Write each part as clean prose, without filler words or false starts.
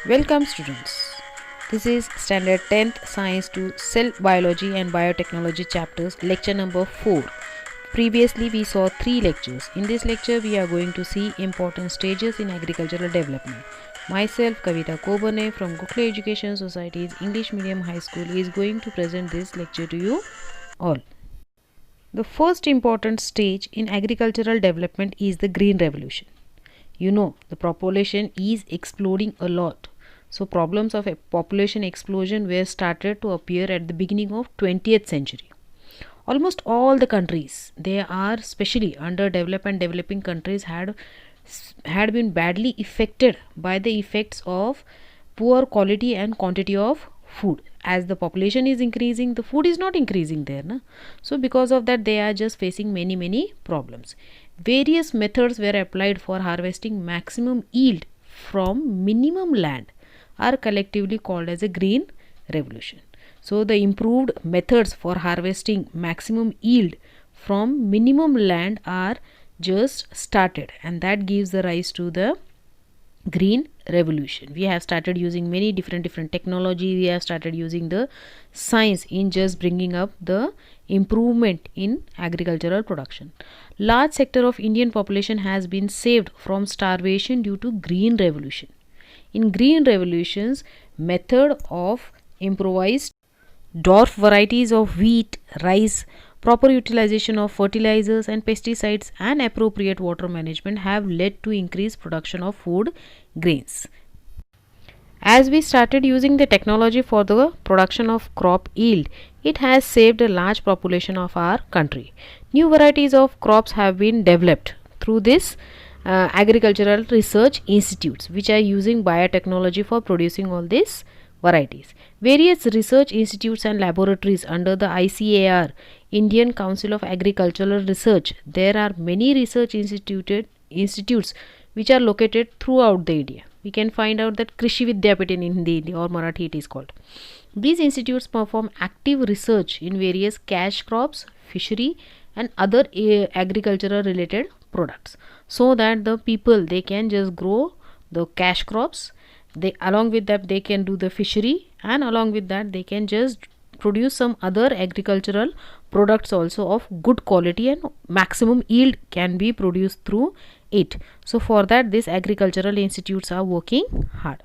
Welcome students. This is standard 10th science to cell biology and biotechnology chapters lecture number 4. Previously we saw 3 lectures. In this lecture we are going to see important stages in agricultural development. Myself Kavita Kobane from Gokhale Education Society's English Medium High School is going to present this lecture to you all. The first important stage in agricultural development is the green revolution. You know, the population is exploding a lot. So problems of a population explosion were started to appear at the beginning of 20th century. Almost all the countries, they are especially underdeveloped and developing countries had been badly affected by the effects of poor quality and quantity of food. As the population is increasing, the food is not increasing there, na? So because of that they are just facing many problems. Various methods were applied for harvesting maximum yield from minimum land are collectively called as a green revolution. So the improved methods for harvesting maximum yield from minimum land are just started, and that gives the rise to the green revolution. We have started using many different technology. We have started using the science in just bringing up the improvement in agricultural production. Large sector of Indian population has been saved from starvation due to green revolution. In green revolutions, method of improvised dwarf varieties of wheat, rice, proper utilization of fertilizers and pesticides and appropriate water management have led to increased production of food grains. As we started using the technology for the production of crop yield, it has saved a large population of our country. New varieties of crops have been developed through this agricultural research institutes, which are using biotechnology for producing all these varieties. Various research institutes and laboratories under the ICAR, Indian Council of Agricultural Research. There are many research institutes which are located throughout the India. We can find out that Krishi Vidyapit in Hindi or Marathi it is called. These institutes perform active research in various cash crops, fishery and other agricultural related products, so that the people they can just grow the cash crops. They along with that they can do the fishery, and along with that they can just produce some other agricultural products also of good quality, and maximum yield can be produced through it. So for that these agricultural institutes are working hard.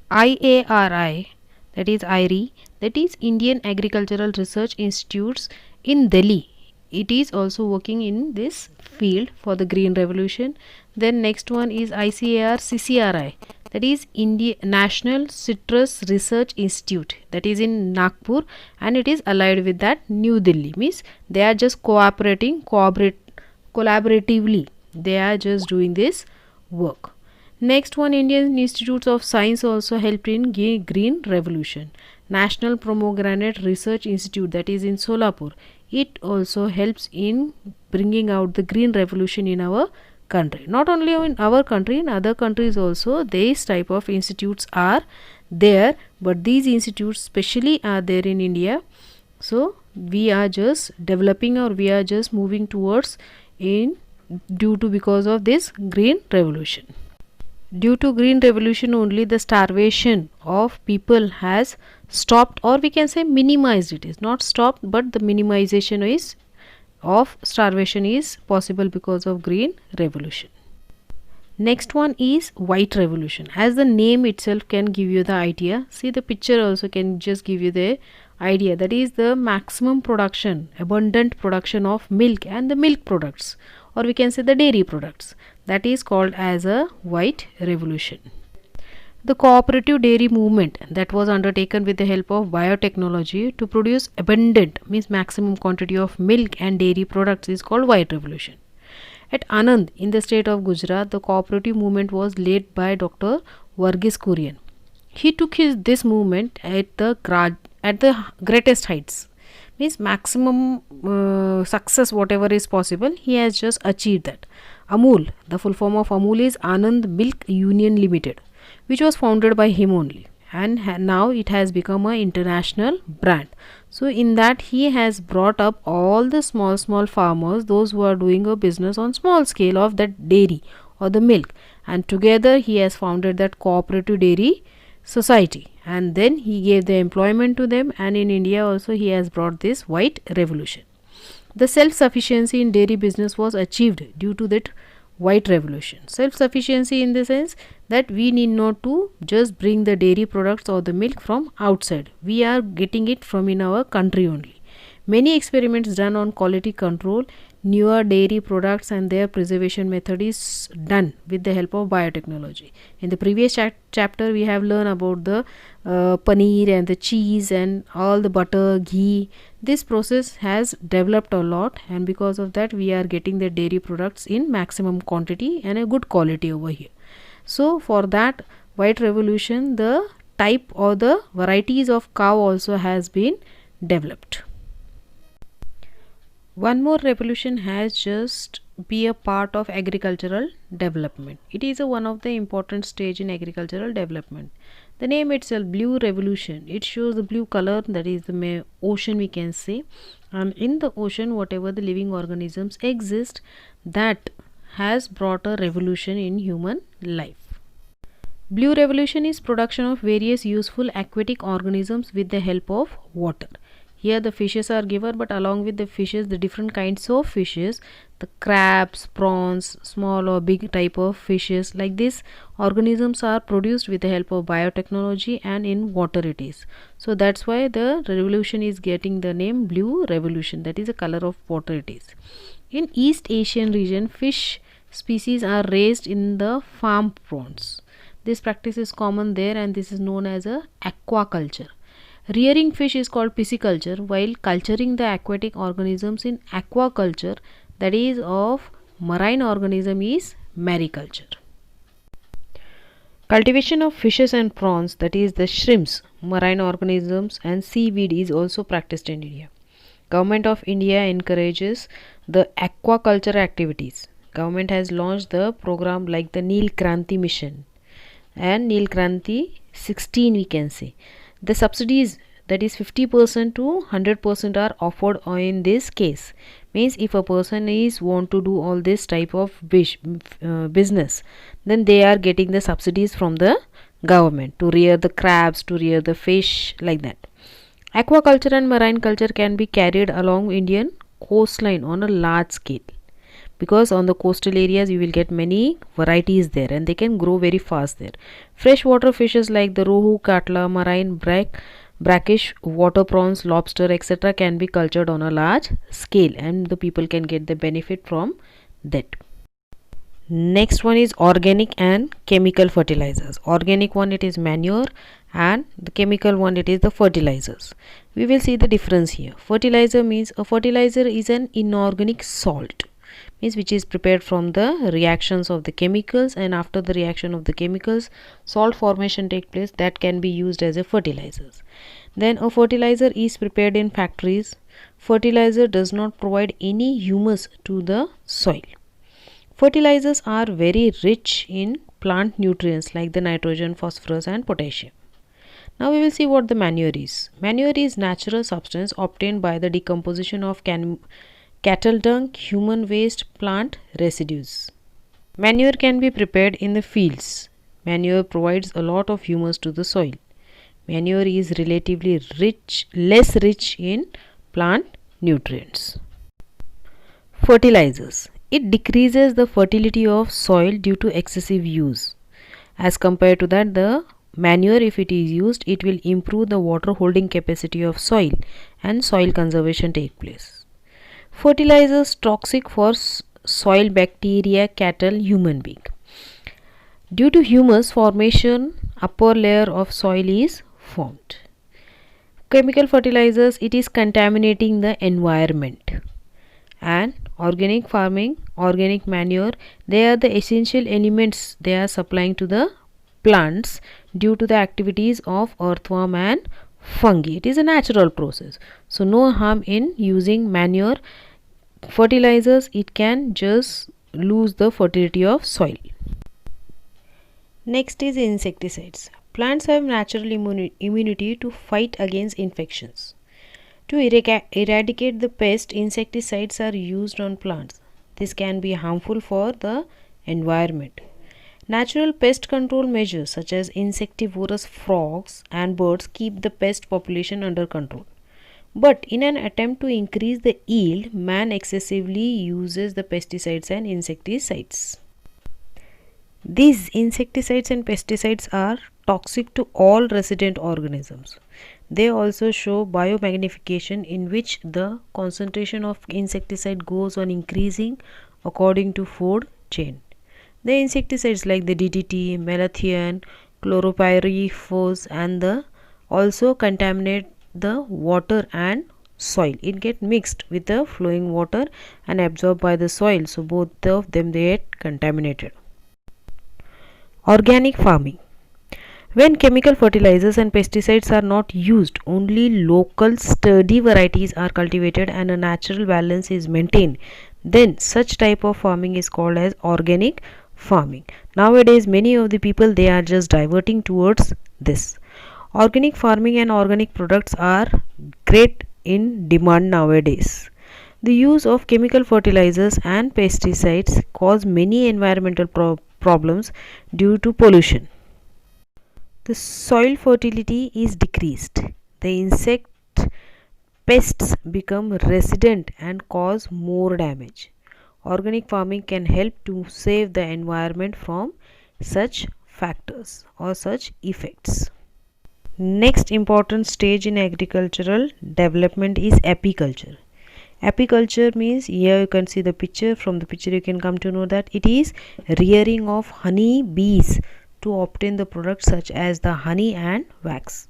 IARI, that is IRI, that is Indian Agricultural Research Institutes in Delhi, it is also working in this field for the green revolution. Then next one is ICAR CCRI, that is India National Citrus Research Institute, that is in Nagpur, and it is allied with that New Delhi. Means they are just collaboratively they are just doing this work. Next one, Indian Institutes of Science also helped in green revolution. National Pomegranate Research Institute, that is in Solapur, it also helps in bringing out the green revolution in our country. Not only in our country, in other countries also these type of institutes are there, but these institutes specially are there in India. So we are just developing, or we are just moving towards in because of this green revolution. Due to green revolution only the starvation of people has stopped, or we can say minimized. It is not stopped, but the minimization is of starvation is possible because of green revolution. Next one is white revolution. As the name itself can give you the idea, see the picture also can just give you the idea, that is the maximum production, abundant production of milk and the milk products, or we can say the dairy products, that is called as a white revolution. The cooperative dairy movement that was undertaken with the help of biotechnology to produce abundant, means maximum quantity of milk and dairy products, is called white revolution. At Anand in the state of Gujarat, the cooperative movement was led by Dr. Verghese Kurian. He took this movement at the greatest heights, means maximum success whatever is possible, he has just achieved that. Amul, the full form of Amul is Anand Milk Union Limited, which was founded by him only, and now it has become an international brand. So in that he has brought up all the small farmers, those who are doing a business on small scale of that dairy or the milk, and together he has founded that cooperative dairy society, and then he gave the employment to them, and in India also he has brought this white revolution. The self-sufficiency in dairy business was achieved due to that white revolution. Self-sufficiency in the sense that we need not to just bring the dairy products or the milk from outside. We are getting it from in our country only. Many experiments done on quality control, newer dairy products and their preservation method is done with the help of biotechnology. In the previous chapter we have learned about the paneer and the cheese and all the butter, ghee. This process has developed a lot, and because of that we are getting the dairy products in maximum quantity and a good quality over here. So for that white revolution, the type or the varieties of cow also has been developed. One more revolution has just be a part of agricultural development. It is one of the important stage in agricultural development. The name itself, blue revolution, it shows the blue color, that is the ocean we can say, and in the ocean whatever the living organisms exist, that has brought a revolution in human life. Blue revolution is production of various useful aquatic organisms with the help of water. Here the fishes are given, but along with the fishes, the different kinds of fishes, the crabs, prawns, small or big type of fishes, like this organisms are produced with the help of biotechnology, and in water it is. So that's why the revolution is getting the name blue revolution, that is the color of water it is. In East Asian region, fish species are raised in the farm ponds. This practice is common there, and this is known as a aquaculture. Rearing fish is called pisciculture, while culturing the aquatic organisms in aquaculture, that is of marine organism, is mariculture. Cultivation of fishes and prawns, that is the shrimps, marine organisms and seaweed, is also practiced in India. Government of India encourages the aquaculture activities. Government has launched the program like the Neel Kranti mission and Neel Kranti 16 we can say. The subsidies, that is 50% to 100% are offered in this case. Means if a person is want to do all this type of business, then they are getting the subsidies from the government to rear the crabs, to rear the fish, like that. Aquaculture and marine culture can be carried along Indian coastline on a large scale, because on the coastal areas you will get many varieties there and they can grow very fast there. Freshwater fishes like the rohu, katla, marine brackish water prawns, lobster, etc. can be cultured on a large scale, and the people can get the benefit from that. Next one is organic and chemical fertilizers. Organic one, it is manure, and the chemical one, it is the fertilizers. We will see the difference here. Fertilizer means a fertilizer is an inorganic salt, means which is prepared from the reactions of the chemicals, and after the reaction of the chemicals salt formation take place, that can be used as a fertilizers. Then a fertilizer is prepared in factories. Fertilizer does not provide any humus to the soil. Fertilizers are very rich in plant nutrients like the nitrogen, phosphorus and potassium. Now we will see what the manure is. Manure is natural substance obtained by the decomposition of cattle dung, human waste, plant residues. Manure can be prepared in the fields. Manure provides a lot of humus to the soil. Manure is relatively less rich in plant nutrients. Fertilizers. It decreases the fertility of soil due to excessive use. As compared to that, the manure, if it is used, it will improve the water holding capacity of soil and soil conservation take place. Fertilizers toxic for soil, bacteria, cattle, human being. Due to humus formation, upper layer of soil is formed. Chemical fertilizers, it is contaminating the environment. And organic farming, organic manure, they are the essential elements they are supplying to the plants due to the activities of earthworm and fungi. It is a natural process, so no harm in using manure. Fertilizers, it can just lose the fertility of soil. Next is insecticides. Plants have natural immunity to fight against infections. To eradicate the pest, insecticides are used on plants. This can be harmful for the environment. Natural pest control measures such as insectivorous frogs and birds keep the pest population under control. But in an attempt to increase the yield, man excessively uses the pesticides and insecticides. These insecticides and pesticides are toxic to all resident organisms. They also show biomagnification, in which the concentration of insecticide goes on increasing according to food chain. The insecticides like the DDT, malathion, chlorpyrifos and the also contaminate the water and soil. It get mixed with the flowing water and absorbed by the soil, so both of them they get contaminated. Organic farming. When chemical fertilizers and pesticides are not used, only local sturdy varieties are cultivated and a natural balance is maintained, then such type of farming is called as organic farming. Nowadays many of the people they are just diverting towards this. Organic farming and organic products are great in demand nowadays. The use of chemical fertilizers and pesticides cause many environmental problems due to pollution. The soil fertility is decreased. The insect pests become resident and cause more damage. Organic farming can help to save the environment from such factors or such effects. Next important stage in agricultural development is apiculture. Apiculture means, here you can see the picture. From the picture you can come to know that it is rearing of honey bees to obtain the products such as the honey and wax.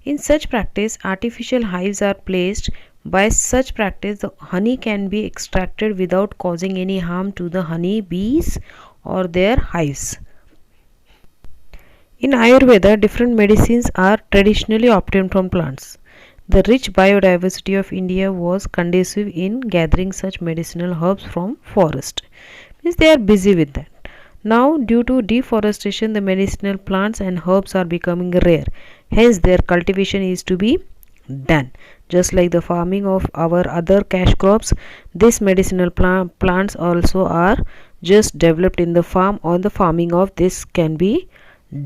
In such practice, artificial hives are placed. By such practice, the honey can be extracted without causing any harm to the honey bees or their hives. In Ayurveda, different medicines are traditionally obtained from plants. The rich biodiversity of India was conducive in gathering such medicinal herbs from forest. Means they are busy with that. Now, due to deforestation, the medicinal plants and herbs are becoming rare. Hence, their cultivation is to be done. Just like the farming of our other cash crops, this medicinal plants also are just developed in the farm, or the farming of this can be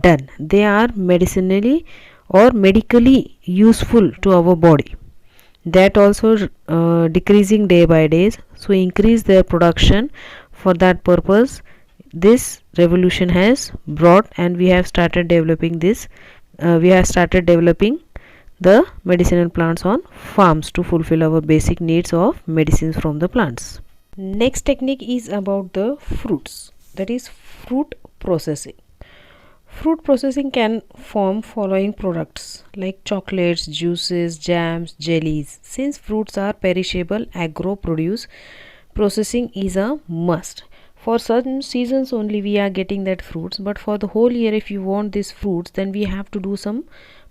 done. They are medicinally or medically useful to our body. That also decreasing day by day, so increase their production. For that purpose, this revolution has brought, and we have started developing this. We have started developing the medicinal plants on farms to fulfill our basic needs of medicines from the plants. Next technique is about the fruits, that is fruit processing. Fruit processing can form following products like chocolates, juices, jams, jellies. Since fruits are perishable, agro produce processing is a must. For certain seasons only we are getting that fruits, but for the whole year if you want these fruits, then we have to do some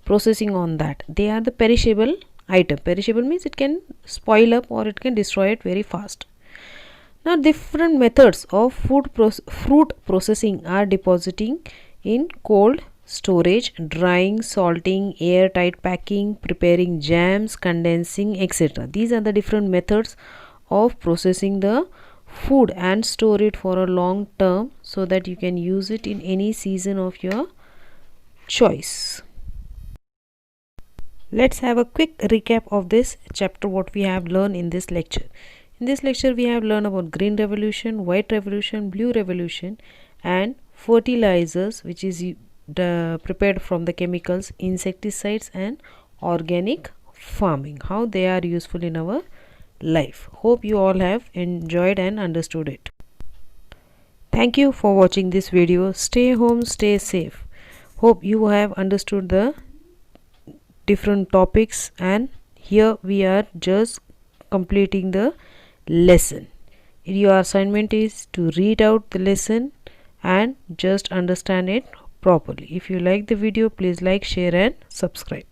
processing on that. They are the perishable item. Perishable means it can spoil up or it can destroy it very fast. Now different methods of fruit processing are depositing in cold storage, drying, salting, airtight packing, preparing jams, condensing, etc. These are the different methods of processing the food and store it for a long term, so that you can use it in any season of your choice. Let's have a quick recap of this chapter, what we have learned in this lecture. In this lecture we have learned about green revolution, white revolution, blue revolution, and fertilizers, which is prepared from the chemicals, insecticides, and organic farming, how they are useful in our life. Hope you all have enjoyed and understood it. Thank you for watching this video. Stay home, stay safe. Hope you have understood the different topics, and here we are just completing the lesson. Your assignment is to read out the lesson and just understand it properly. If you like the video, please like, share and subscribe.